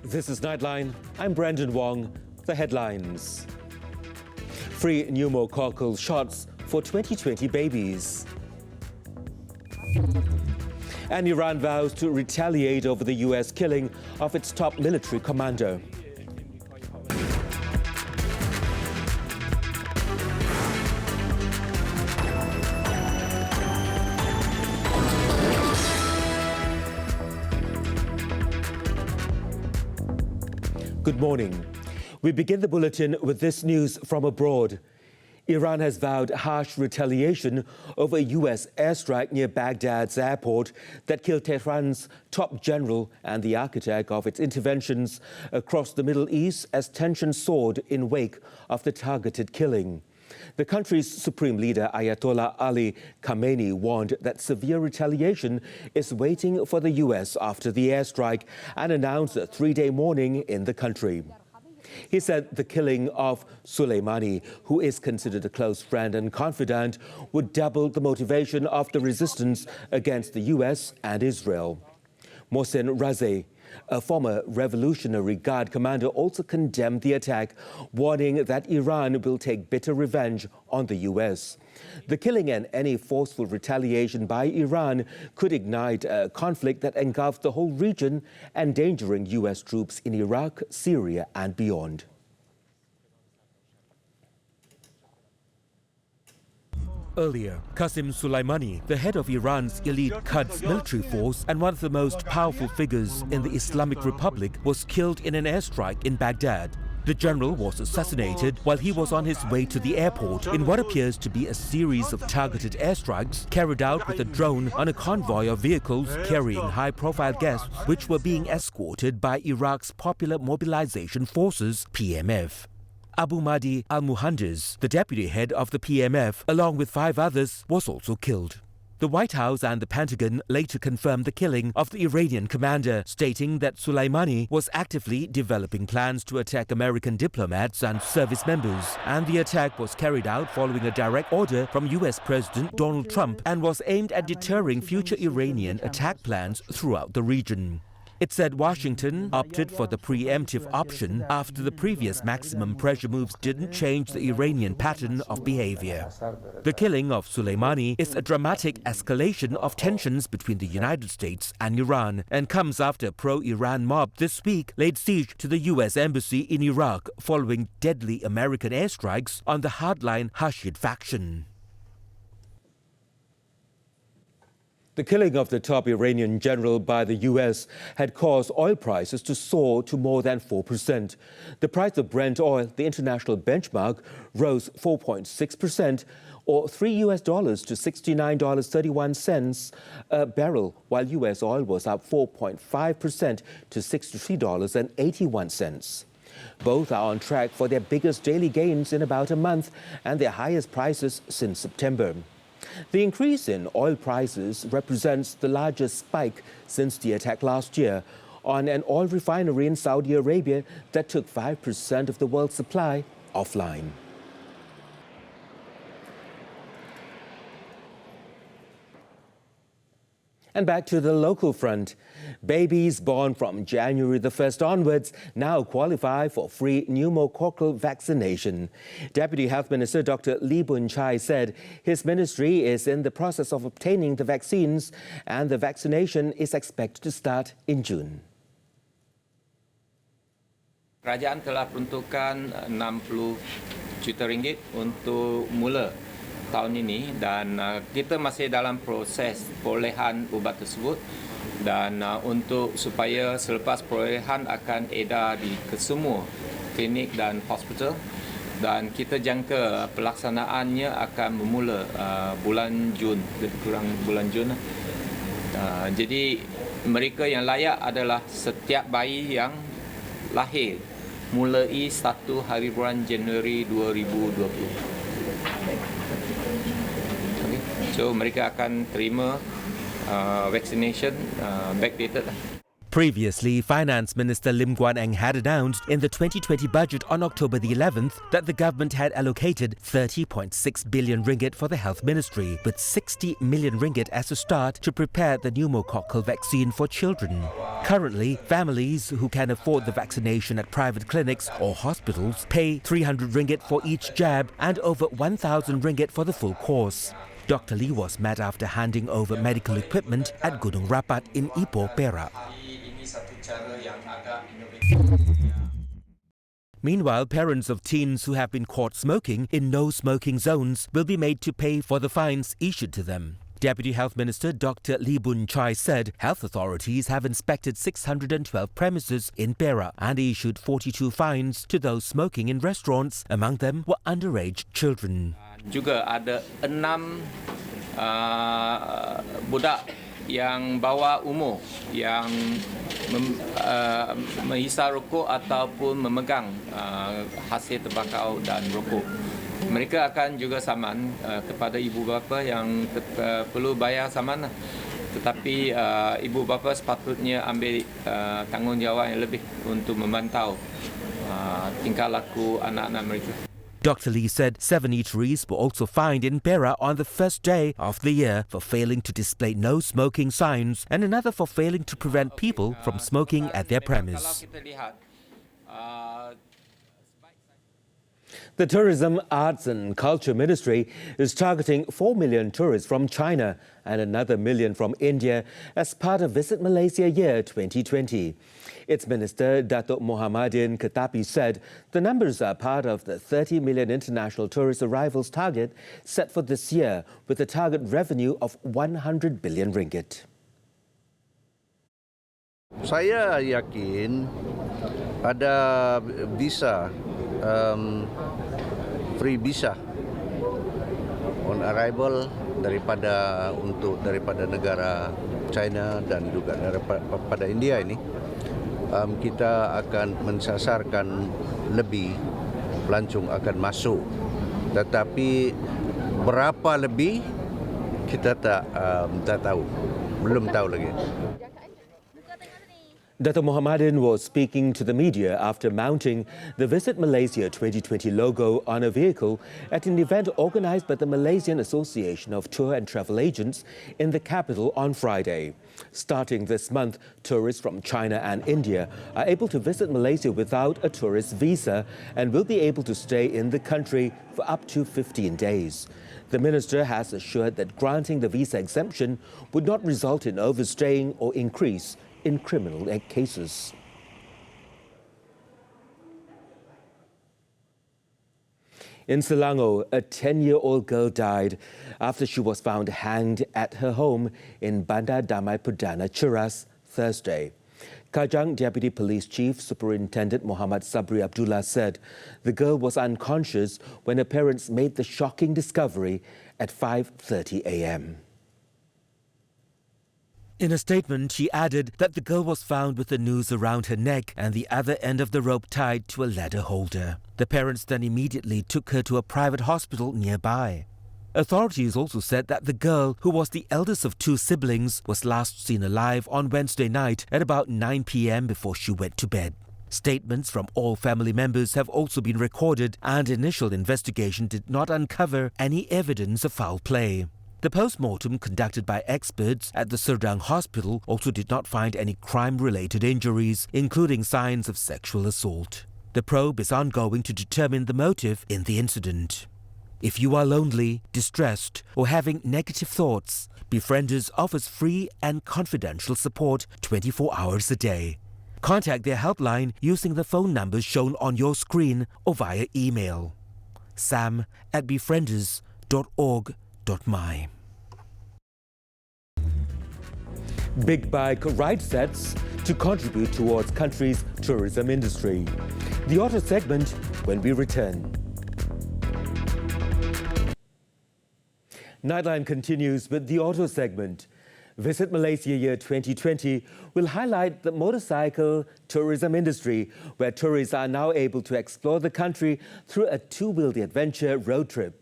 This is Nightline. I'm Brandon Wong. The headlines. Free pneumococcal shots for 2020 babies. And Iran vows to retaliate over the U.S. killing of its top military commander. Good morning. We begin the bulletin with this news from abroad. Iran has vowed harsh retaliation over a U.S. airstrike near Baghdad's airport that killed Tehran's top general and the architect of its interventions across the Middle East as tensions soared in wake of the targeted killing. The country's supreme leader, Ayatollah Ali Khamenei, warned that severe retaliation is waiting for the U.S. after the airstrike and announced a three-day mourning in the country. He said the killing of Soleimani, who is considered a close friend and confidant, would double the motivation of the resistance against the U.S. and Israel. Mohsen Razeh, a former Revolutionary Guard commander, also condemned the attack, warning that Iran will take bitter revenge on the U.S. The killing and any forceful retaliation by Iran could ignite a conflict that engulfed the whole region, endangering U.S. troops in Iraq, Syria and beyond. Earlier, Qasem Soleimani, the head of Iran's elite Quds military force and one of the most powerful figures in the Islamic Republic, was killed in an airstrike in Baghdad. The general was assassinated while he was on his way to the airport in what appears to be a series of targeted airstrikes carried out with a drone on a convoy of vehicles carrying high-profile guests which were being escorted by Iraq's Popular Mobilization Forces, PMF. Abu Mahdi al-Muhandis, the deputy head of the PMF, along with 5 others, was also killed. The White House and the Pentagon later confirmed the killing of the Iranian commander, stating that Soleimani was actively developing plans to attack American diplomats and service members, and the attack was carried out following a direct order from U.S. President Donald Trump and was aimed at deterring future Iranian attack plans throughout the region. It said Washington opted for the preemptive option after the previous maximum pressure moves didn't change the Iranian pattern of behavior. The killing of Soleimani is a dramatic escalation of tensions between the United States and Iran and comes after a pro-Iran mob this week laid siege to the U.S. embassy in Iraq following deadly American airstrikes on the hardline Hashid faction. The killing of the top Iranian general by the U.S. had caused oil prices to soar to more than 4%. The price of Brent oil, the international benchmark, rose 4.6%, or $3 to $69.31 a barrel, while U.S. oil was up 4.5% to $63.81. Both are on track for their biggest daily gains in about a month and their highest prices since September. The increase in oil prices represents the largest spike since the attack last year on an oil refinery in Saudi Arabia that took 5% of the world's supply offline. And back to the local front. Babies born from January the 1st onwards now qualify for free pneumococcal vaccination. Deputy Health Minister Dr. Lee Boon-chai said his ministry is in the process of obtaining the vaccines and the vaccination is expected to start in June. Kerajaan telah peruntukkan 60 juta ringgit untuk mula tahun ini dan kita masih dalam proses perolehan ubat tersebut dan untuk supaya selepas perolehan akan edar di kesemua klinik dan hospital dan kita jangka pelaksanaannya akan bermula bulan Jun, lebih kurang bulan Jun. Jadi mereka yang layak adalah setiap bayi yang lahir mulai 1 hari bulan Januari 2020. So mereka akan terima vaccination backdated. Previously, Finance Minister Lim Guan Eng had announced in the 2020 budget on October the 11th that the government had allocated 30.6 billion ringgit for the Health Ministry, with 60 million ringgit as a start to prepare the pneumococcal vaccine for children. Currently, families who can afford the vaccination at private clinics or hospitals pay 300 ringgit for each jab and over 1,000 ringgit for the full course. Dr. Lee was met after handing over medical equipment at Gunung Rapat in Ipoh, Perak. Meanwhile, parents of teens who have been caught smoking in no-smoking zones will be made to pay for the fines issued to them. Deputy Health Minister Dr. Lee Boon Chai said health authorities have inspected 612 premises in Perak and issued 42 fines to those smoking in restaurants. Among them were underage children. Juga ada 6 budak yang bawah umur yang menghisap rokok ataupun memegang hasil tembakau dan rokok. Mereka akan juga saman kepada ibu bapa yang perlu bayar saman. Tetapi ibu bapa sepatutnya ambil tanggungjawab yang lebih untuk memantau tingkah laku anak-anak mereka. Dr. Lee said 7 eateries were also fined in Perak on the first day of the year for failing to display no smoking signs and another for failing to prevent people from smoking at their premise. The Tourism, Arts and Culture Ministry is targeting 4 million tourists from China and another million from India as part of Visit Malaysia Year 2020. Its Minister, Datuk Mohammadin Ketapi, said the numbers are part of the 30 million international tourist arrivals target set for this year, with a target revenue of 100 billion ringgit. Saya yakin ada visa, free visa on arrival daripada negara China dan juga daripada India ini. Kita akan mensasarkan lebih pelancong akan masuk, tetapi berapa lebih kita tak tahu, belum tahu lagi. Dato' Mohammadin was speaking to the media after mounting the Visit Malaysia 2020 logo on a vehicle at an event organized by the Malaysian Association of Tour and Travel Agents in the capital on Friday. Starting this month, tourists from China and India are able to visit Malaysia without a tourist visa and will be able to stay in the country for up to 15 days. The minister has assured that granting the visa exemption would not result in overstaying or increase in criminal cases. In Selangor, a 10-year-old girl died after she was found hanged at her home in Bandar Damai Perdana, CHERAS, Thursday. Kajang Deputy Police Chief Superintendent Muhammad Sabri Abdullah said the girl was unconscious when her parents made the shocking discovery at 5:30 a.m. In a statement, she added that the girl was found with a noose around her neck and the other end of the rope tied to a ladder holder. The parents then immediately took her to a private hospital nearby. Authorities also said that the girl, who was the eldest of 2 siblings, was last seen alive on Wednesday night at about 9 p.m. before she went to bed. Statements from all family members have also been recorded, and initial investigation did not uncover any evidence of foul play. The post-mortem conducted by experts at the Serdang Hospital also did not find any crime-related injuries, including signs of sexual assault. The probe is ongoing to determine the motive in the incident. If you are lonely, distressed, or having negative thoughts, Befrienders offers free and confidential support 24 hours a day. Contact their helpline using the phone numbers shown on your screen or via email. sam@befrienders.org.my. Big bike ride sets to contribute towards country's tourism industry. The auto segment when we return. Nightline continues with the auto segment. Visit Malaysia Year 2020 will highlight the motorcycle tourism industry, where tourists are now able to explore the country through a two-wheeled adventure road trip.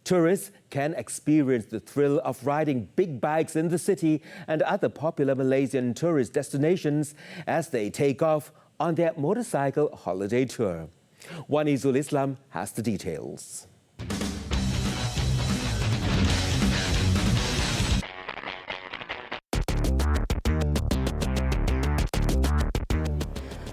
Tourists can experience the thrill of riding big bikes in the city and other popular Malaysian tourist destinations as they take off on their motorcycle holiday tour. Wanizul Islam has the details.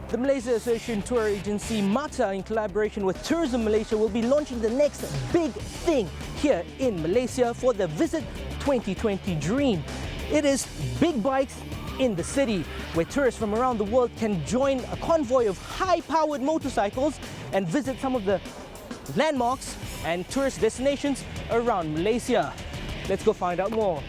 The Malaysia Association Tour Agency MATA, in collaboration with Tourism Malaysia, will be launching the next big thing here in Malaysia for the Visit 2020 Dream. It is big bikes in the city, where tourists from around the world can join a convoy of high-powered motorcycles and visit some of the landmarks and tourist destinations around Malaysia. Let's go find out more.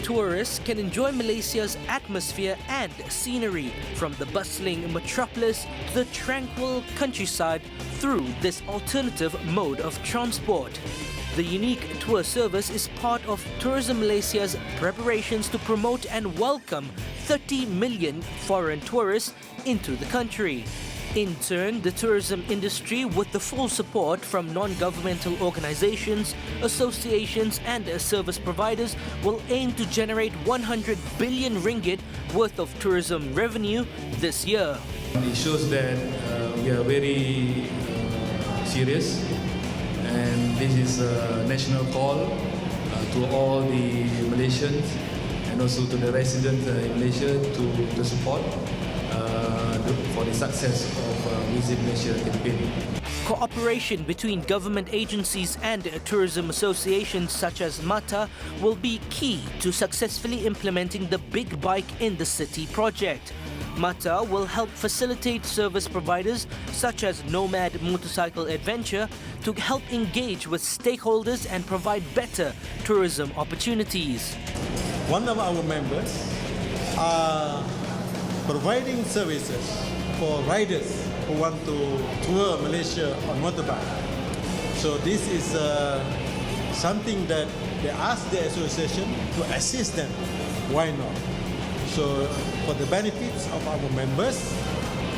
Tourists can enjoy Malaysia's atmosphere and scenery, from the bustling metropolis to the tranquil countryside, through this alternative mode of transport. The unique tour service is part of Tourism Malaysia's preparations to promote and welcome 30 million foreign tourists into the country. In turn, the tourism industry, with the full support from non-governmental organizations, associations and service providers, will aim to generate 100 billion ringgit worth of tourism revenue this year. It shows that we are very serious, and this is a national call to all the Malaysians and also to the residents in Malaysia to support for the success of Visit Malaysia campaign. Cooperation between government agencies and tourism associations such as MATA will be key to successfully implementing the Big Bike in the City project. MATA will help facilitate service providers such as Nomad Motorcycle Adventure to help engage with stakeholders and provide better tourism opportunities. One of our members are providing services for riders who want to tour Malaysia on motorbike. So this is something that they ask the association to assist them. Why not? So for the benefits of our members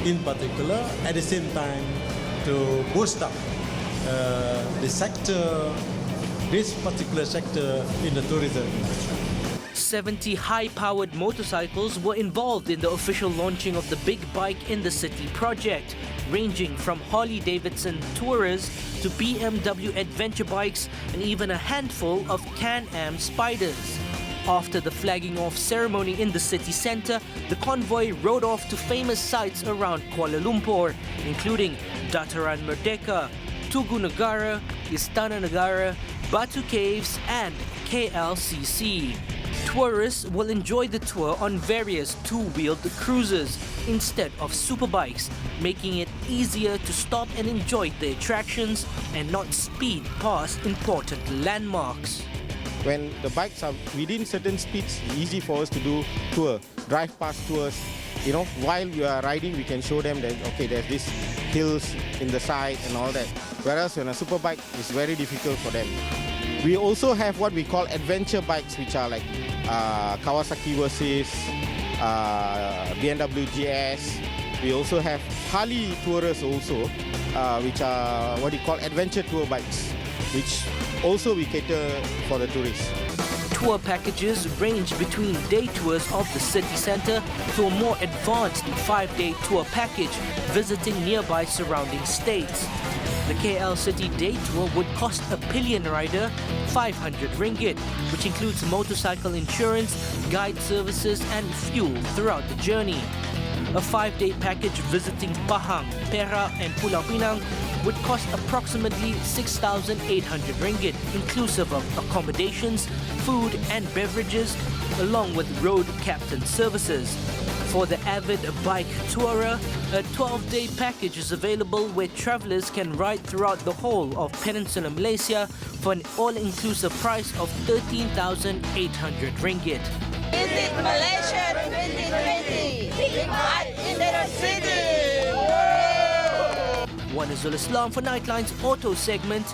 in particular, at the same time to boost up the sector, this particular sector in the tourism industry. 70 high-powered motorcycles were involved in the official launching of the Big Bike in the City project, ranging from Harley-Davidson Tourers to BMW adventure bikes and even a handful of Can-Am Spiders. After the flagging off ceremony in the city centre, the convoy rode off to famous sites around Kuala Lumpur, including Dataran Merdeka, Tugu Negara, Istana Negara, Batu Caves and KLCC. Tourists will enjoy the tour on various two-wheeled cruisers instead of superbikes, making it easier to stop and enjoy the attractions and not speed past important landmarks. When the bikes are within certain speeds, it's easy for us to do drive past tours. You know, while we are riding, we can show them that, okay, there's this hills in the side and all that. Whereas when a superbike, it's very difficult for them. We also have what we call adventure bikes, which are like Kawasaki Versys, BMW GS. We also have Harley Tourers also, which are what we call adventure tour bikes, which also we cater for the tourists. Tour packages range between day tours of the city centre to a more advanced 5-day tour package visiting nearby surrounding states. The KL City Day Tour would cost a pillion rider 500 ringgit, which includes motorcycle insurance, guide services and fuel throughout the journey. A 5-day package visiting Pahang, Perak and Pulau Pinang would cost approximately 6,800 ringgit, inclusive of accommodations, food and beverages, along with road captain services. For the avid bike tourer, a 12-day package is available where travellers can ride throughout the whole of Peninsular Malaysia for an all-inclusive price of 13,800 ringgit. Visit Malaysia 2020. Big Bike in the city. Wanizul Islam for Nightline's Auto segment,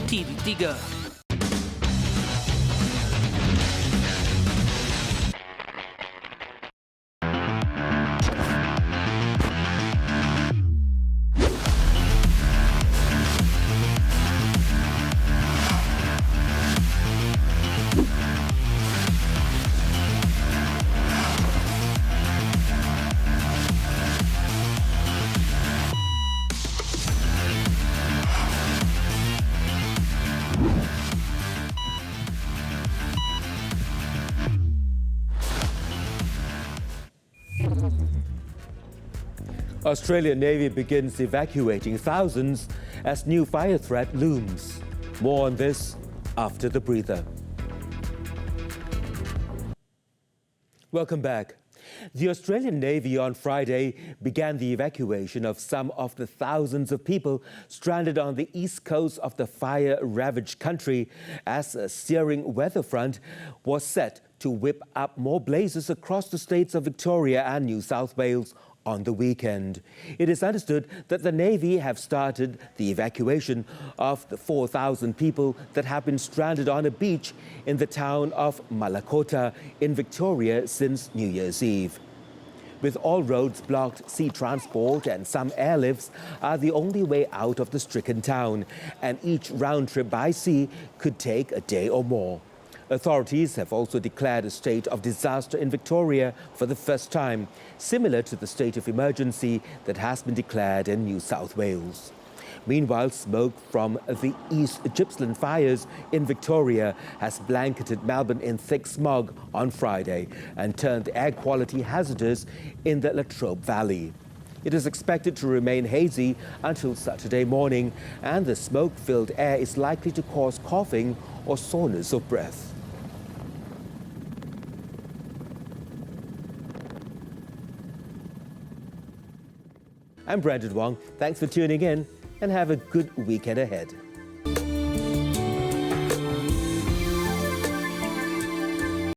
TV3. Australian Navy begins evacuating thousands as new fire threat looms. More on this after the breather. Welcome back. The Australian Navy on Friday began the evacuation of some of the thousands of people stranded on the east coast of the fire-ravaged country as a searing weather front was set to whip up more blazes across the states of Victoria and New South Wales on the weekend. It is understood that the Navy have started the evacuation of the 4,000 people that have been stranded on a beach in the town of Malakota in Victoria since New Year's Eve. With all roads blocked, sea transport and some airlifts are the only way out of the stricken town, and each round trip by sea could take a day or more. Authorities have also declared a state of disaster in Victoria for the first time, similar to the state of emergency that has been declared in New South Wales. Meanwhile, smoke from the East Gippsland fires in Victoria has blanketed Melbourne in thick smog on Friday and turned air quality hazardous in the Latrobe Valley. It is expected to remain hazy until Saturday morning, and the smoke-filled air is likely to cause coughing or soreness of breath. I'm Brandon Wong. Thanks for tuning in and have a good weekend ahead.